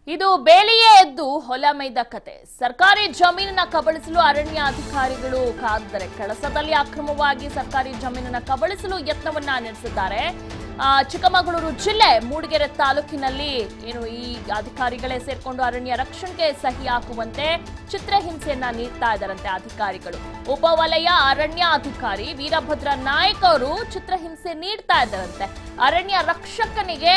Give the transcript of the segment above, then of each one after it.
ಇದು ಬೇಲಿಯೇ ಎದ್ದು ಹೊಲ ಮೇಯ್ದ ಕತೆ. ಸರ್ಕಾರಿ ಜಮೀನನ್ನ ಕಬಳಿಸಲು ಅರಣ್ಯ ಅಧಿಕಾರಿಗಳು ಕಾದಿದ್ದಾರೆ. ಕಳಸದಲ್ಲಿ ಅಕ್ರಮವಾಗಿ ಸರ್ಕಾರಿ ಜಮೀನನ್ನ ಕಬಳಿಸಲು ಯತ್ನವನ್ನ ನಡೆಸಿದ್ದಾರೆ. ಚಿಕ್ಕಮಗಳೂರು ಜಿಲ್ಲೆ ಮೂಡಿಗೆರೆ ತಾಲೂಕಿನಲ್ಲಿ ಈ ಅಧಿಕಾರಿಗಳೇ ಸೇರ್ಕೊಂಡು ಅರಣ್ಯ ರಕ್ಷಣೆಗೆ ಸಹಿ ಹಾಕುವಂತೆ ಚಿತ್ರಹಿಂಸೆಯನ್ನ ನೀಡ್ತಾ ಇದ್ದಾರಂತೆ ಅಧಿಕಾರಿಗಳು. ಉಪವಲಯ ಅರಣ್ಯ ಅಧಿಕಾರಿ ವೀರಭದ್ರ ನಾಯಕ್ ಅವರು ಚಿತ್ರಹಿಂಸೆ ನೀಡ್ತಾ ಇದ್ದಾರಂತೆ. ಅರಣ್ಯ ರಕ್ಷಕನಿಗೆ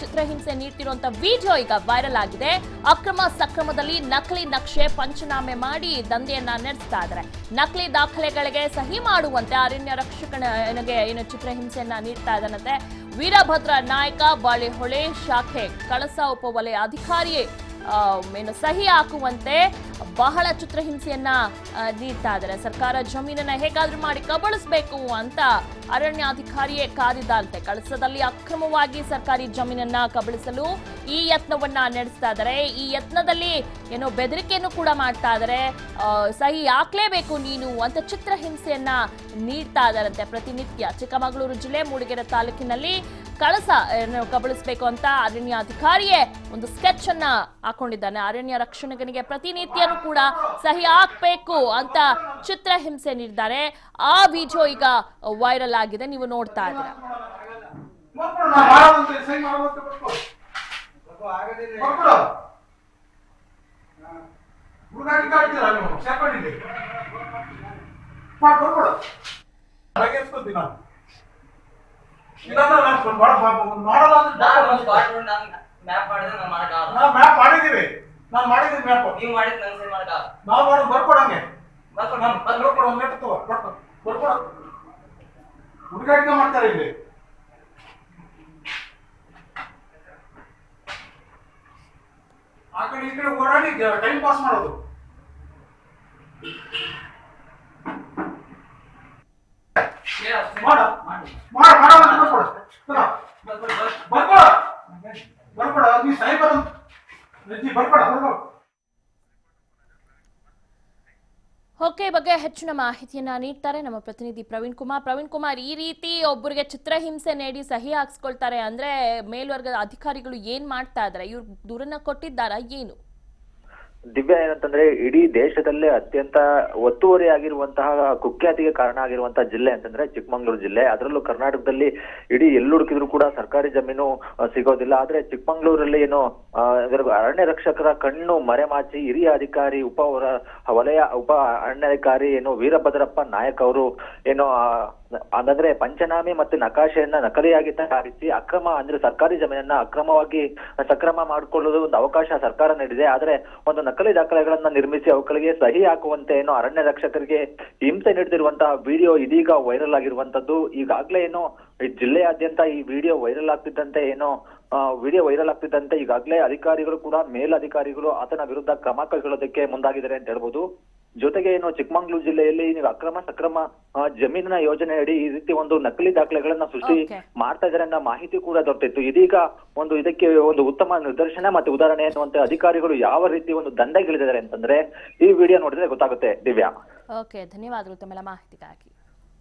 ಚಿತ್ರಹಿಂಸೆ ನೀಡ್ತಿರುವಂತ ವಿಡಿಯೋ ಈಗ ವೈರಲ್ ಆಗಿದೆ. ಅಕ್ರಮ ಸಕ್ರಮದಲ್ಲಿ ನಕಲಿ ನಕ್ಷೆ ಪಂಚನಾಮೆ ಮಾಡಿ ದಂಧೆಯನ್ನ ನಡೆಸ್ತಾ ಇದ್ದಾರೆ. ನಕಲಿ ದಾಖಲೆಗಳಿಗೆ ಸಹಿ ಮಾಡುವಂತೆ ಅರಣ್ಯ ರಕ್ಷಕನಿಗೆ ಚಿತ್ರಹಿಂಸೆಯನ್ನ ನೀಡ್ತಾ ಇದ್ದಾನಂತೆ. ವೀರಭದ್ರ ನಾಯಕ ಬಾಳೆಹೊಳೆ ಶಾಖೆ ಕಳಸ ಉಪವಲಯ ಅಧಿಕಾರಿ ಸಹಿ ಹಾಕುವಂತೆ ಬಹಳ ಚಿತ್ರಹಿಂಸೆಯನ್ನ ನೀಡ್ತಾ ಇದ್ದಾರೆ. ಸರ್ಕಾರ ಜಮೀನನ್ನ ಹೇಗಾದ್ರೂ ಮಾಡಿ ಕಬಳಿಸಬೇಕು ಅಂತ ಅರಣ್ಯಾಧಿಕಾರಿಯೇ ಕಾದಿದ್ದಾರಂತೆ. ಕಳಸದಲ್ಲಿ ಅಕ್ರಮವಾಗಿ ಸರ್ಕಾರಿ ಜಮೀನನ್ನ ಕಬಳಿಸಲು ಈ ಯತ್ನವನ್ನ ನಡೆಸ್ತಾ ಇದ್ದಾರೆ. ಈ ಯತ್ನದಲ್ಲಿ ಬೆದರಿಕೆಯನ್ನು ಕೂಡ ಮಾಡ್ತಾ ಇದ್ದಾರೆ. ಸಹಿ ಹಾಕ್ಲೇಬೇಕು ನೀನು ಅಂತ ಚಿತ್ರಹಿಂಸೆಯನ್ನ ನೀಡ್ತಾ ಇದ್ದಾರಂತೆ. ಪ್ರತಿನಿತ್ಯ ಚಿಕ್ಕಮಗಳೂರು ಜಿಲ್ಲೆ ಮೂಡಿಗೆರೆ ತಾಲೂಕಿನಲ್ಲಿ ಕಳಸ ಕಬಳಿಸಬೇಕು ಅಂತ ಅರಣ್ಯಾಧಿಕಾರಿಯೇ ಒಂದು ಸ್ಕೆಚ್ ಅನ್ನ ಹಾಕೊಂಡಿದ್ದಾನೆ. ಅರಣ್ಯ ರಕ್ಷಣೆಗನಿಗೆ ಪ್ರತಿನಿತ್ಯನೂ ಕೂಡ ಸಹಿ ಹಾಕ್ಬೇಕು ಅಂತ ಚಿತ್ರಹಿಂಸೆ ನೀಡಿದ್ದಾರೆ. ಆ ವಿಡಿಯೋ ಈಗ ವೈರಲ್ ಆಗಿದೆ, ನೀವು ನೋಡ್ತಾ ಇದ್ದೀರಾ. ಹುಡುಗಾಟಿಕೆ ಮಾಡ್ತಾರೆ ಇಲ್ಲಿ. ಆ ಕಡೆ ಈ ಕಡೆ ಓಡಾಡಿ ಟೈಮ್ ಪಾಸ್ ಮಾಡೋದು. ಓಕೆ, ಬಗ್ಗೆ ಹೆಚ್ಚಿನ ಮಾಹಿತಿಯನ್ನ ನೀಡ್ತಾರೆ ನಮ್ಮ ಪ್ರತಿನಿಧಿ ಪ್ರವೀಣ್ ಕುಮಾರ್. ಈ ರೀತಿ ಒಬ್ಬರಿಗೆ ಚಿತ್ರಹಿಂಸೆ ನೀಡಿ ಸಹಿ ಹಾಕ್ಸ್ಕೊಳ್ತಾರೆ ಅಂದ್ರೆ ಮೇಲ್ವರ್ಗದ ಅಧಿಕಾರಿಗಳು ಏನ್ ಮಾಡ್ತಾ ಇದಾರೆ? ಇವ್ರು ದೂರನ್ನ ಕೊಟ್ಟಿದ್ದಾರಾ ಏನು? ದಿವ್ಯ, ಏನಂತಂದ್ರೆ ಇಡೀ ದೇಶದಲ್ಲೇ ಅತ್ಯಂತ ಒತ್ತುವರಿ ಆಗಿರುವಂತಹ ಕುಖ್ಯಾತಿಗೆ ಕಾರಣ ಆಗಿರುವಂತಹ ಜಿಲ್ಲೆ ಅಂತಂದ್ರೆ ಚಿಕ್ಕಮಗಳೂರು ಜಿಲ್ಲೆ. ಅದರಲ್ಲೂ ಕರ್ನಾಟಕದಲ್ಲಿ ಇಡೀ ಎಲ್ಲಿ ಹುಡುಕಿದ್ರು ಕೂಡ ಸರ್ಕಾರಿ ಜಮೀನು ಸಿಗೋದಿಲ್ಲ. ಆದ್ರೆ ಚಿಕ್ಕಮಗಳೂರಲ್ಲಿ ಅರಣ್ಯ ರಕ್ಷಕರ ಕಣ್ಣು ಮರೆಮಾಚಿ ಹಿರಿಯ ಅಧಿಕಾರಿ ವಲಯ ಉಪ ಅರಣ್ಯಾಧಿಕಾರಿ ವೀರಭದ್ರಪ್ಪ ನಾಯಕ್ ಅವರು ಅಂದ್ರೆ ಪಂಚನಾಮೆ ಮತ್ತು ನಕಾಶೆಯನ್ನ ನಕಲಿಯಾಗಿ ತಯಾರಿಸಿ ಅಕ್ರಮ ಅಂದ್ರೆ ಸರ್ಕಾರಿ ಜಮೀನನ್ನ ಅಕ್ರಮವಾಗಿ ಸಕ್ರಮ ಮಾಡಿಕೊಳ್ಳಲು ಒಂದು ಅವಕಾಶ ಸರ್ಕಾರ ನೀಡಿದೆ. ಆದ್ರೆ ಒಂದು ನಕಲಿ ದಾಖಲೆಗಳನ್ನ ನಿರ್ಮಿಸಿ ಅವುಗಳಿಗೆ ಸಹಿ ಹಾಕುವಂತೆ ಅರಣ್ಯ ರಕ್ಷಕರಿಗೆ ಹಿಂಸೆ ನೀಡುತ್ತಿರುವಂತಹ ವಿಡಿಯೋ ಇದೀಗ ವೈರಲ್ ಆಗಿರುವಂತದ್ದು. ಈಗಾಗ್ಲೇ ಈ ಜಿಲ್ಲೆಯಾದ್ಯಂತ ಈ ವಿಡಿಯೋ ವೈರಲ್ ಆಗ್ತಿದ್ದಂತೆ ಈಗಾಗಲೇ ಅಧಿಕಾರಿಗಳು ಕೂಡ ಮೇಲಧಿಕಾರಿಗಳು ಆತನ ವಿರುದ್ಧ ಕ್ರಮ ಕೈಗೊಳ್ಳೋದಕ್ಕೆ ಮುಂದಾಗಿದ್ದಾರೆ ಅಂತ ಹೇಳ್ಬೋದು. ಜೊತೆಗೆ ಚಿಕ್ಕಮಗಳೂರು ಜಿಲ್ಲೆಯಲ್ಲಿ ಅಕ್ರಮ ಸಕ್ರಮ ಜಮೀನಿನ ಯೋಜನೆ ಅಡಿ ಈ ರೀತಿ ಒಂದು ನಕಲಿ ದಾಖಲೆಗಳನ್ನ ಸೃಷ್ಟಿ ಮಾಡ್ತಾ ಇದ್ದಾರೆ ಅನ್ನೋ ಮಾಹಿತಿ ಕೂಡ ದೊರೆತಿತ್ತು. ಇದೀಗ ಇದಕ್ಕೆ ಒಂದು ಉತ್ತಮ ನಿದರ್ಶನ ಮತ್ತೆ ಉದಾಹರಣೆ ಅನ್ನುವಂತೆ ಅಧಿಕಾರಿಗಳು ಯಾವ ರೀತಿ ಒಂದು ದಂಧೆಗಿಳಿದಿದ್ದಾರೆ ಅಂತಂದ್ರೆ ಈ ವಿಡಿಯೋ ನೋಡಿದ್ರೆ ಗೊತ್ತಾಗುತ್ತೆ. ದಿವ್ಯಾ, ಓಕೆ, ಧನ್ಯವಾದಗಳು ತಮ್ಮೆಲ್ಲ ಮಾಹಿತಿಗಾಗಿ.